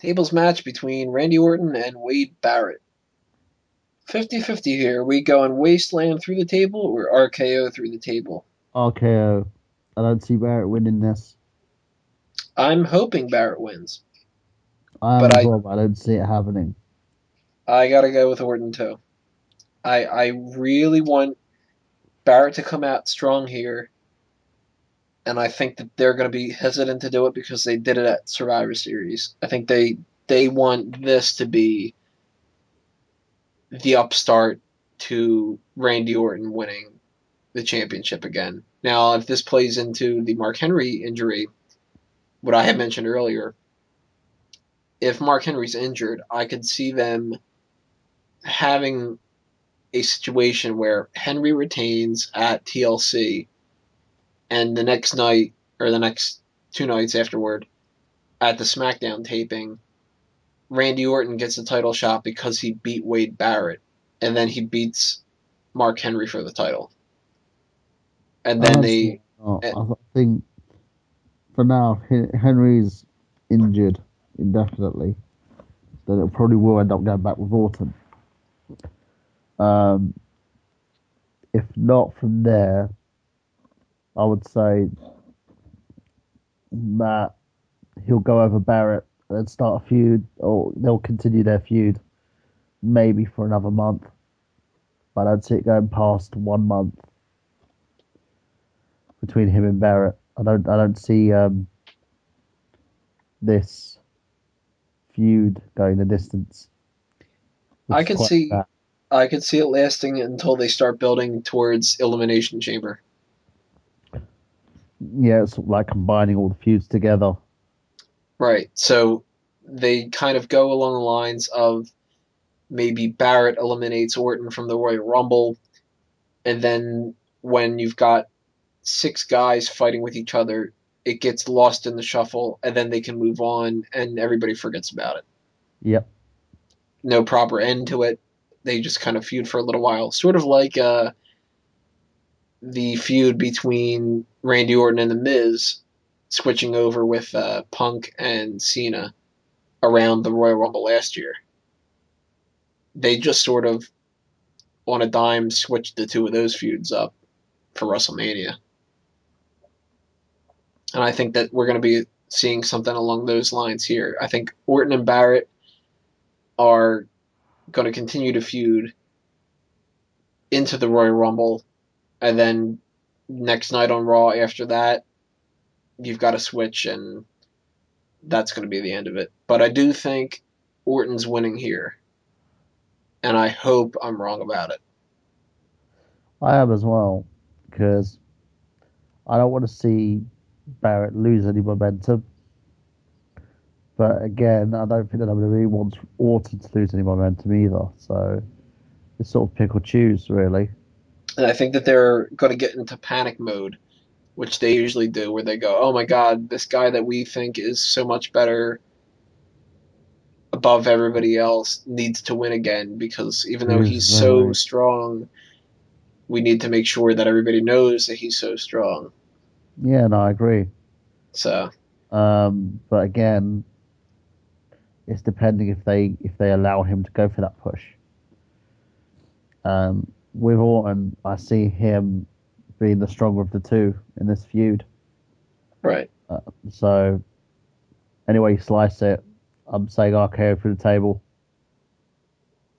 Tables match between Randy Orton and Wade Barrett. 50-50 here. We going Wasteland through the table or RKO through the table? RKO. I don't see Barrett winning this. I'm hoping Barrett wins, I am but as I well, but I don't see it happening. I gotta go with Orton too. I really want Barrett to come out strong here, and I think that they're gonna be hesitant to do it because they did it at Survivor Series. I think they want this to be the upstart to Randy Orton winning the championship again. Now, if this plays into the Mark Henry injury, what I had mentioned earlier, if Mark Henry's injured, I could see them having a situation where Henry retains at TLC, and the next night or the next 2 nights afterward at the SmackDown taping, Randy Orton gets a title shot because he beat Wade Barrett, and then he beats Mark Henry for the title, and I then don't see they. it not. eh, I think for now, Henry's injured indefinitely. Then it probably will end up going back with Orton. Um, if not from there, I would say that he'll go over Barrett and start a feud, or they'll continue their feud maybe for another month. But I don't see it going past 1 month between him and Barrett. I don't see this feud going the distance, which I is could quite see, sad. I could see it lasting until they start building towards Elimination Chamber. Yeah, it's sort of like combining all the feuds together. Right. So they kind of go along the lines of maybe Barrett eliminates Orton from the Royal Rumble, and then when you've got six guys fighting with each other, it gets lost in the shuffle, and then they can move on, and everybody forgets about it. Yep. No proper end to it. They just kind of feud for a little while, sort of like the feud between Randy Orton and The Miz, switching over with Punk and Cena around the Royal Rumble last year. They just sort of on a dime switched the two of those feuds up for WrestleMania. And I think that we're going to be seeing something along those lines here. I think Orton and Barrett are going to continue to feud into the Royal Rumble, and then next night on Raw after that, you've got a switch, and that's going to be the end of it. But I do think Orton's winning here, and I hope I'm wrong about it. I am as well, because I don't want to see Barrett lose any momentum. But again, I don't think that WWE wants Orton to lose any momentum either. So it's sort of pick or choose, really. And I think that they're going to get into panic mode, which they usually do, where they go, "Oh my God, this guy that we think is so much better above everybody else needs to win again because even though Loses he's so memory. strong, we need to make sure that everybody knows that he's so strong." Yeah, no, I agree. So But again, it's depending if they allow him to go for that push. With Orton, I see him being the stronger of the two in this feud. right, Uh, so anyway, you slice it. I'm saying RKO through the table.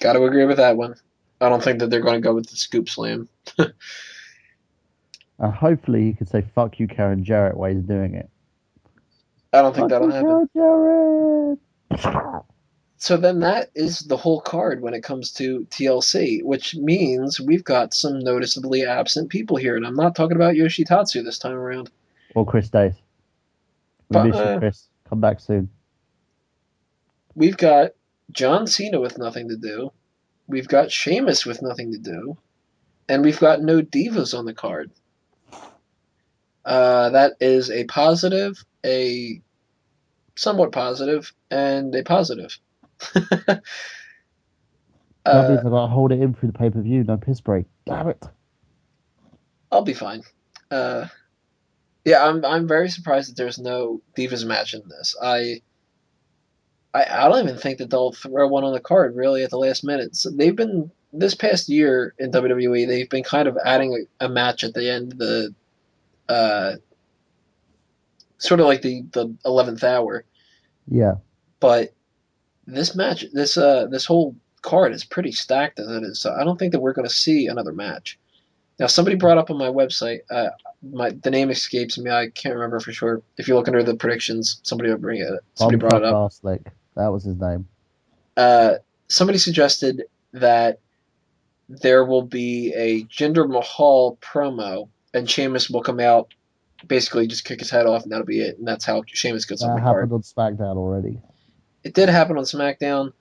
got to agree with that one. I don't think that they're going to go with the scoop slam. And hopefully he can say "fuck you, Karen Jarrett" while he's doing it. I don't think Fuck that'll you, happen. Karen Jarrett. So then that is the whole card when it comes to TLC, which means we've got some noticeably absent people here, and I'm not talking about Yoshitatsu this time around. Or Chris Days. We But miss you, Chris. Come back soon. we've got John Cena with nothing to do. We've got Sheamus with nothing to do, and we've got no divas on the card. That is a positive, a somewhat positive, and a positive. That uh, means I gotta hold it in through the pay-per-view. No piss break. Damn it. I'll be fine. Uh, yeah, I'm very surprised that there's no divas match in this. I don't even think that they'll throw one on the card really at the last minute. So they've been this past year in WWE. They've been kind of adding a match at the end of the uh, sort of like the 11th hour. Yeah, But this match, this whole card is pretty stacked as it is. So I don't think that we're going to see another match. Now somebody brought up on my website. The name escapes me. I can't remember for sure. If you look under the predictions, somebody will bring it. Somebody brought Bombshell it up. Gaslick. That was his name. Uh, Somebody suggested that there will be a Jinder Mahal promo, and Sheamus will come out, basically just kick his head off, and that'll be it. And that's how Sheamus gets on That the card. happened on SmackDown already. It did happen on SmackDown,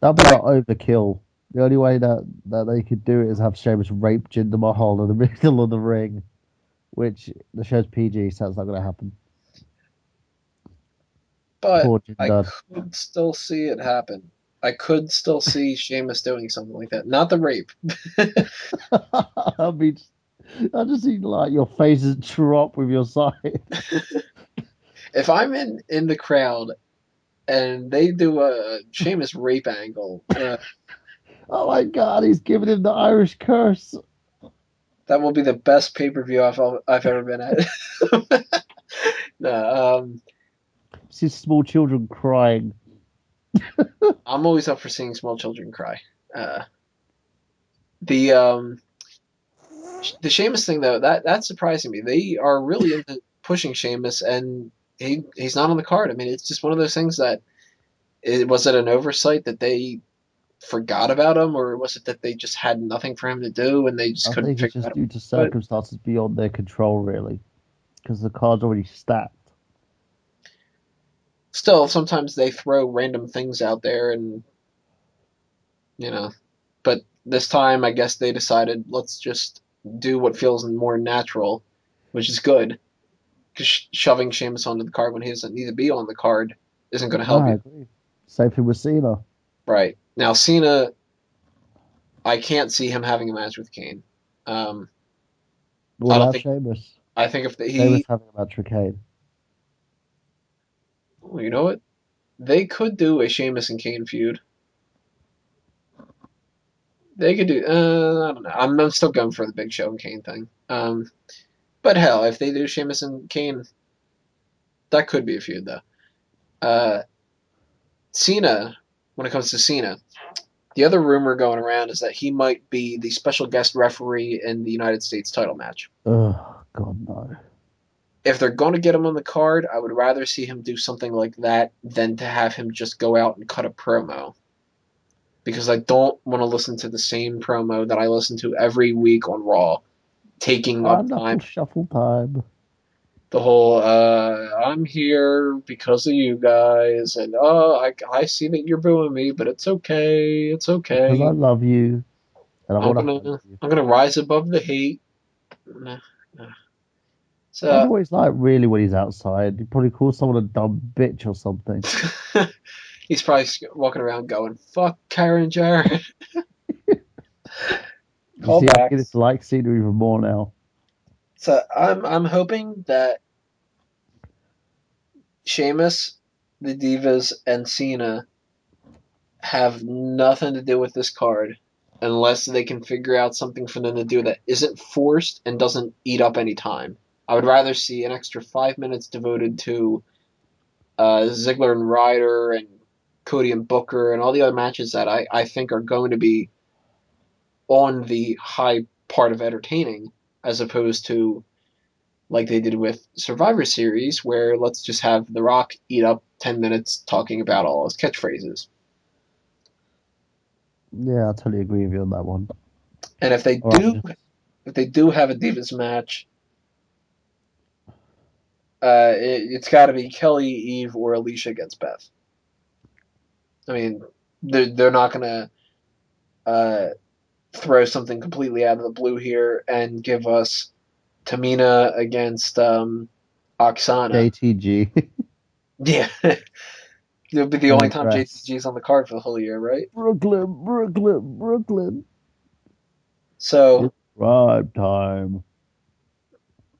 That'd be but like overkill. The only way that they could do it is have Sheamus rape Jinder Mahal in the middle of the ring, which the show's PG, so that's not going to happen. but Poor I Jinder. could still see it happen. I could still see Sheamus doing something like that. Not the rape. I mean, I just see like your faces drop with your sides. If I'm in the crowd and they do a Sheamus rape angle, Oh my God, he's giving him the Irish curse. that will be the best pay per view I've ever been at. No, See small children crying. I'm always up for seeing small children cry. Uh, the the Sheamus thing though, that's surprising me. They are really into pushing Sheamus, and he's not on the card. I mean, it's just one of those things that was it an oversight that they forgot about him, or was it that they just had nothing for him to do and they just I couldn't think it's figure just out? due to But circumstances beyond their control, really, because the card's already stacked. still, sometimes they throw random things out there, and you know. But this time, I guess they decided let's just do what feels more natural, which is good. Because shoving Sheamus onto the card when he doesn't need to be on the card isn't going to No, help I you. agree. Same thing with Cena. Right. Now, Cena, I can't see him having a match with Kane. Um, What I don't about think. Sheamus? I think if Sheamus he, having a match with Kane. well, you know what, they could do a Sheamus and Kane feud. They could do. I don't know. I'm still going for the Big Show and Kane thing. But hell, if they do Sheamus and Kane, that could be a feud though. Uh, Cena, when it comes to Cena, the other rumor going around is that he might be the special guest referee in the United States title match. Oh God, no. If they're going to get him on the card, I would rather see him do something like that than to have him just go out and cut a promo. Because I don't want to listen to the same promo that I listen to every week on Raw, taking up time. Knuckle shuffle time. The whole I'm here because of you guys, and I see that you're booing me, but it's okay, it's Because I okay. love you and I I'm want to gonna hug you. I'm gonna rise above the hate. Nah, nah. I wonder So what he's like really when he's outside. He probably calls someone a dumb bitch or something. he's probably walking around going, "Fuck Karen Jarrett." You see, I'm getting Callbacks. to like Cena even more now. So I'm hoping that Sheamus, the Divas, and Cena have nothing to do with this card unless they can figure out something for them to do that isn't forced and doesn't eat up any time. I would rather see an extra 5 minutes devoted to Ziggler and Ryder and Cody and Booker and all the other matches that I think are going to be on the high part of entertaining as opposed to like they did with Survivor Series, where let's just have The Rock eat up 10 minutes talking about all his catchphrases. Yeah, I totally agree with you on that one. And All right, just if they do have a Divas match, it's got to be Kelly, Eve, or Alicia against Beth. I mean, they're not gonna uh, throw something completely out of the blue here and give us Tamina against Oksana. JTG. Yeah, it'll be the only time Tigress. JTG's on the card for the whole year, right? Brooklyn, Brooklyn, Brooklyn. So It's prime time.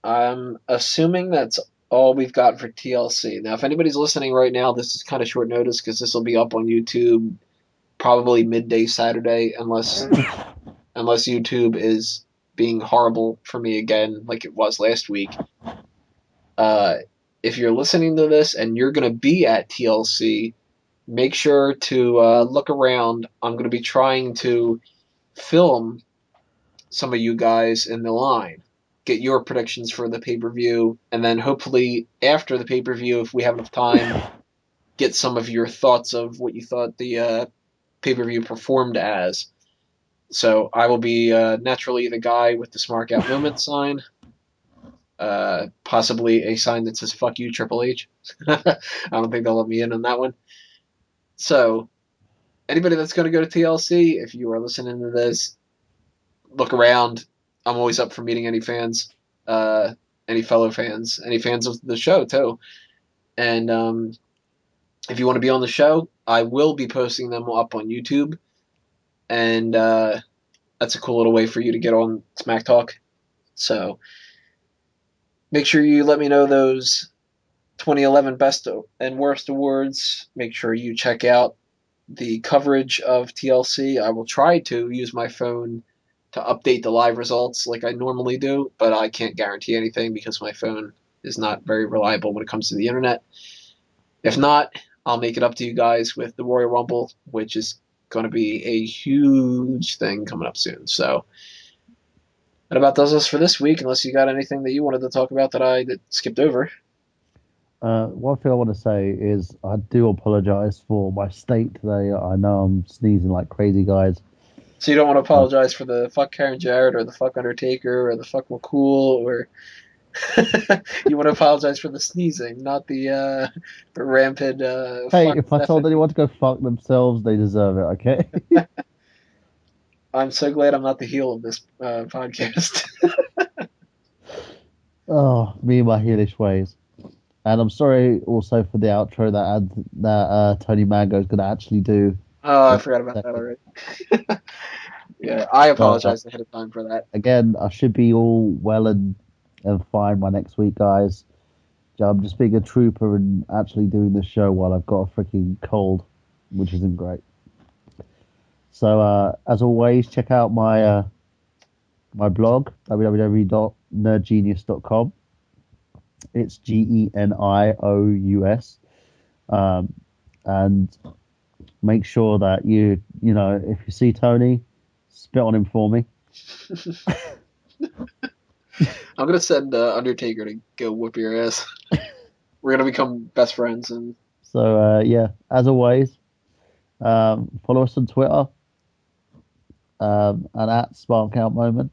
I'm assuming that's all we've got for TLC. Now, if anybody's listening right now, this is kind of short notice because this will be up on YouTube probably midday Saturday, unless YouTube is being horrible for me again, like it was last week. Uh, if you're listening to this and you're going to be at TLC, make sure to look around. I'm going to be trying to film some of you guys in the line, get your predictions for the pay per view, and then hopefully after the pay per view, if we have enough time, get some of your thoughts of what you thought the pay per view performed as. So I will be naturally the guy with the Smark Out Moment sign. Possibly a sign that says "fuck you, Triple H." I don't think they'll let me in on that one. So anybody that's going to go to TLC, if you are listening to this, look around. I'm always up for meeting any fans, any fellow fans, any fans of the show too. And if you want to be on the show, I will be posting them up on YouTube, and that's a cool little way for you to get on Smack Talk. So make sure you let me know those 2011 Best and Worst Awards. Make sure you check out the coverage of TLC. I will try to use my phone to update the live results like I normally do, but I can't guarantee anything because my phone is not very reliable when it comes to the internet. If not, I'll make it up to you guys with the Royal Rumble, which is going to be a huge thing coming up soon. So that about does us for this week, unless you got anything that you wanted to talk about that I skipped over. One thing I want to say is I do apologize for my state today. I know I'm sneezing like crazy, guys. So you don't want to Um, apologize for the fuck Karen Jarrett or the fuck Undertaker or the fuck McCool or you want to apologize for the sneezing, not the rampant hey, fuck if I told Stephanie. anyone to go fuck themselves, they deserve it, okay? I'm so glad I'm not the heel of this podcast. Oh, me and my heelish ways. And I'm sorry also for the outro that Tony Mango is going to actually do Oh, I in forgot about a that second. already. Yeah, I But apologize ahead of time for that. again, I should be all well and fine by next week, guys. I'm just being a trooper and actually doing this show while I've got a freaking cold, which isn't great. So, as always, check out my blog, www.nerdgenius.com. It's Genious. Um, and make sure that if you see Tony, spit on him for me. I'm gonna send Undertaker to go whoop your ass. We're gonna become best friends, and So, yeah, as always, follow us on Twitter and at Spark Out Moment.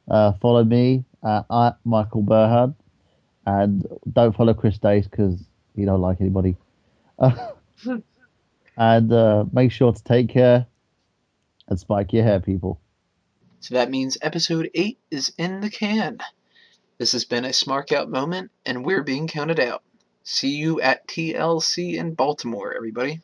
Follow me at Michael Burhan. And don't follow Chris Dace because he don't like anybody. And make sure to take care and spike your hair, people. so that means episode 8 is in the can. This has been a Smark Out Moment, and we're being counted out. See you at TLC in Baltimore, everybody.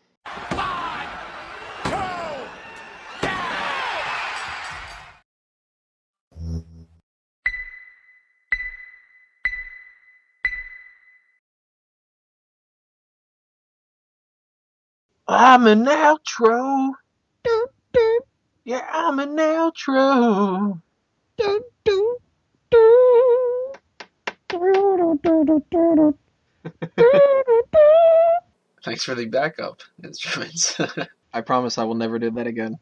I'm an outro. Doot, doot. Yeah, I'm an outro. Doot, doot, doot. Thanks for the backup instruments. I promise I will never do that again.